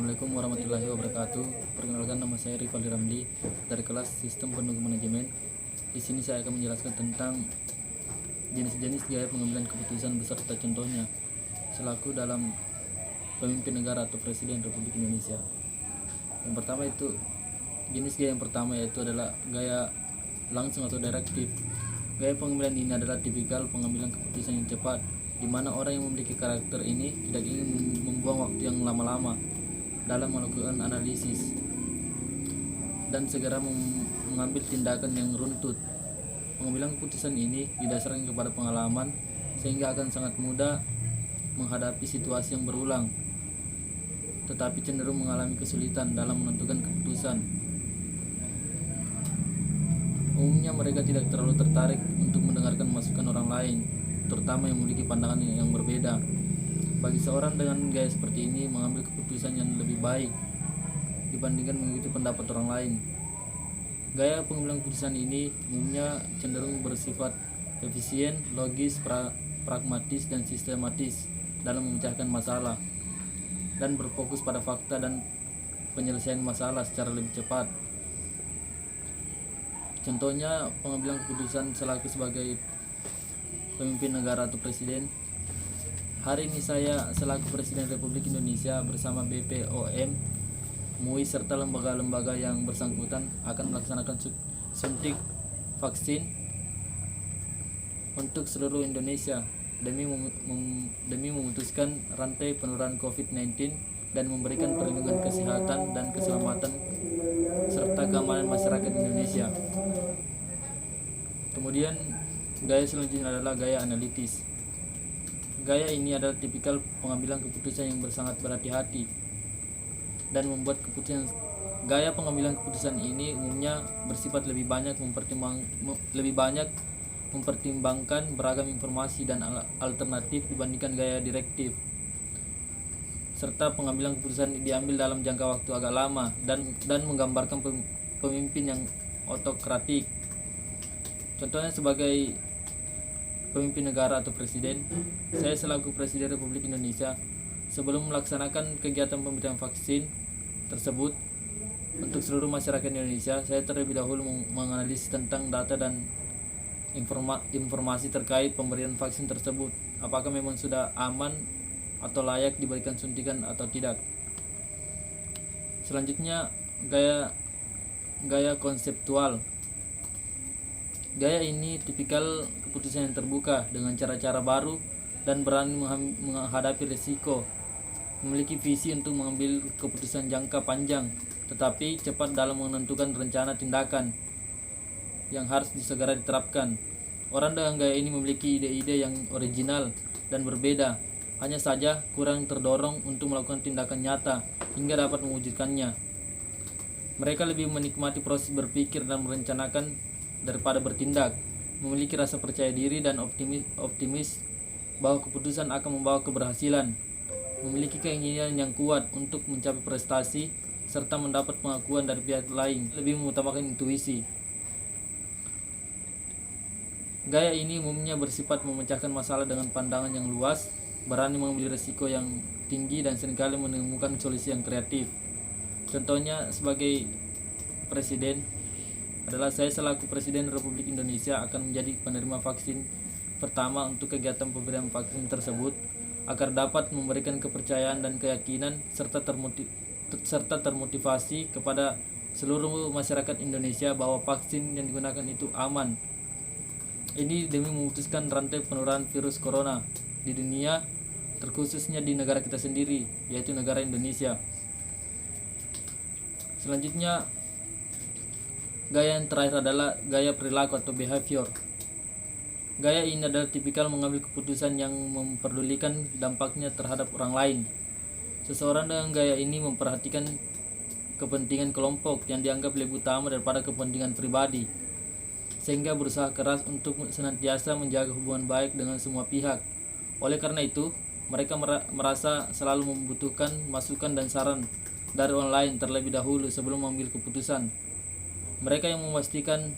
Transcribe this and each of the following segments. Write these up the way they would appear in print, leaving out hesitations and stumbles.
Assalamualaikum warahmatullahi wabarakatuh. Perkenalkan, nama saya Rivaldi Ramli dari kelas Sistem Penunggu Manajemen. Di sini saya akan menjelaskan tentang jenis-jenis gaya pengambilan keputusan beserta contohnya selaku dalam pemimpin negara atau Presiden Republik Indonesia. Yang pertama itu jenis gaya yang pertama yaitu adalah gaya langsung atau direktif. Gaya pengambilan ini adalah tipikal pengambilan keputusan yang cepat, di mana orang yang memiliki karakter ini tidak ingin membuang waktu yang lama-lama dalam melakukan analisis dan segera mengambil tindakan yang runtut. Pengambilan keputusan ini didasarkan kepada pengalaman sehingga akan sangat mudah menghadapi situasi yang berulang, tetapi cenderung mengalami kesulitan dalam menentukan keputusan. Umumnya mereka tidak terlalu tertarik untuk mendengarkan masukan orang lain, terutama yang memiliki pandangan yang berbeda. Bagi seorang dengan gaya seperti ini, mengambil keputusan yang lebih baik dibandingkan mengikuti pendapat orang lain. Gaya pengambilan keputusan ini umumnya cenderung bersifat efisien, logis, pragmatis, dan sistematis dalam memecahkan masalah, dan berfokus pada fakta dan penyelesaian masalah secara lebih cepat. Contohnya pengambilan keputusan selaku sebagai pemimpin negara atau presiden. Hari ini saya selaku Presiden Republik Indonesia bersama BPOM, MUI serta lembaga-lembaga yang bersangkutan akan melaksanakan suntik vaksin untuk seluruh Indonesia demi memutuskan rantai penularan COVID-19 dan memberikan perlindungan kesehatan dan keselamatan serta keamanan masyarakat Indonesia. Kemudian gaya selanjutnya adalah gaya analitis. Gaya ini adalah tipikal pengambilan keputusan yang sangat berhati-hati dan membuat keputusan. Gaya pengambilan keputusan ini umumnya bersifat lebih banyak mempertimbangkan beragam informasi dan alternatif dibandingkan gaya direktif. Serta pengambilan keputusan diambil dalam jangka waktu agak lama dan menggambarkan pemimpin yang otokratik. Contohnya sebagai pemimpin negara atau presiden, saya selaku Presiden Republik Indonesia, sebelum melaksanakan kegiatan pemberian vaksin tersebut untuk seluruh masyarakat Indonesia, saya terlebih dahulu menganalisis tentang data dan informasi terkait pemberian vaksin tersebut, apakah memang sudah aman atau layak diberikan suntikan atau tidak. Selanjutnya gaya konseptual. Gaya ini tipikal keputusan yang terbuka dengan cara-cara baru dan berani menghadapi risiko, memiliki visi untuk mengambil keputusan jangka panjang, tetapi cepat dalam menentukan rencana tindakan yang harus segera diterapkan. Orang dengan gaya ini memiliki ide-ide yang original dan berbeda, hanya saja kurang terdorong untuk melakukan tindakan nyata hingga dapat mewujudkannya. Mereka lebih menikmati proses berpikir dan merencanakan daripada bertindak, memiliki rasa percaya diri dan optimis bahwa keputusan akan membawa keberhasilan, memiliki keinginan yang kuat untuk mencapai prestasi, serta mendapat pengakuan dari pihak lain, lebih mengutamakan intuisi. Gaya ini umumnya bersifat memecahkan masalah dengan pandangan yang luas, berani mengambil risiko yang tinggi, dan seringkali menemukan solusi yang kreatif. Contohnya sebagai presiden adalah saya selaku Presiden Republik Indonesia akan menjadi penerima vaksin pertama untuk kegiatan pemberian vaksin tersebut agar dapat memberikan kepercayaan dan keyakinan serta termotivasi kepada seluruh masyarakat Indonesia bahwa vaksin yang digunakan itu aman. Ini demi memutuskan rantai penularan virus corona di dunia, terkhususnya di negara kita sendiri, yaitu negara Indonesia. Selanjutnya, gaya yang terakhir adalah gaya perilaku atau behavior. Gaya ini adalah tipikal mengambil keputusan yang memperdulikan dampaknya terhadap orang lain. Seseorang dengan gaya ini memperhatikan kepentingan kelompok yang dianggap lebih utama daripada kepentingan pribadi, sehingga berusaha keras untuk senantiasa menjaga hubungan baik dengan semua pihak. Oleh karena itu, mereka merasa selalu membutuhkan masukan dan saran dari orang lain terlebih dahulu sebelum mengambil keputusan. Mereka yang memastikan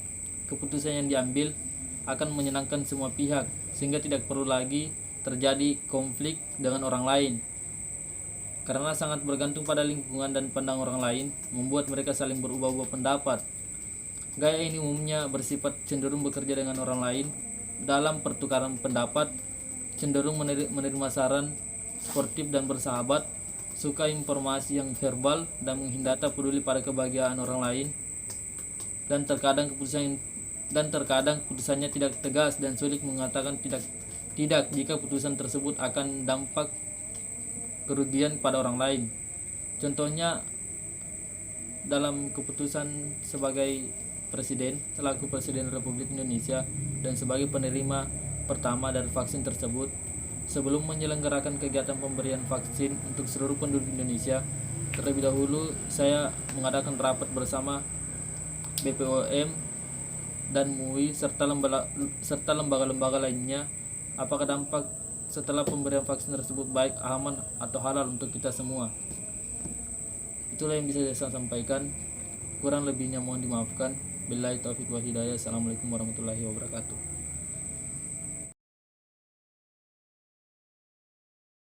keputusan yang diambil akan menyenangkan semua pihak, sehingga tidak perlu lagi terjadi konflik dengan orang lain. karena sangat bergantung pada lingkungan dan pandang orang lain, membuat mereka saling berubah-ubah pendapat. Gaya ini umumnya bersifat cenderung bekerja dengan orang lain dalam pertukaran pendapat, cenderung menerima saran, sportif dan bersahabat, suka informasi yang verbal dan menghindari peduli pada kebahagiaan orang lain, dan terkadang keputusannya tidak tegas dan sulit mengatakan tidak jika keputusan tersebut akan dampak kerugian pada orang lain. Contohnya dalam keputusan sebagai presiden, selaku Presiden Republik Indonesia dan sebagai penerima pertama dari vaksin tersebut, sebelum menyelenggarakan kegiatan pemberian vaksin untuk seluruh penduduk Indonesia, terlebih dahulu saya mengadakan rapat bersama BPOM dan MUI serta lembaga-lembaga lainnya, apakah dampak setelah pemberian vaksin tersebut baik, aman, atau halal untuk kita semua. Itulah yang bisa saya sampaikan, kurang lebihnya mohon dimaafkan. Billahi taufiq wa hidayah. Assalamualaikum warahmatullahi wabarakatuh.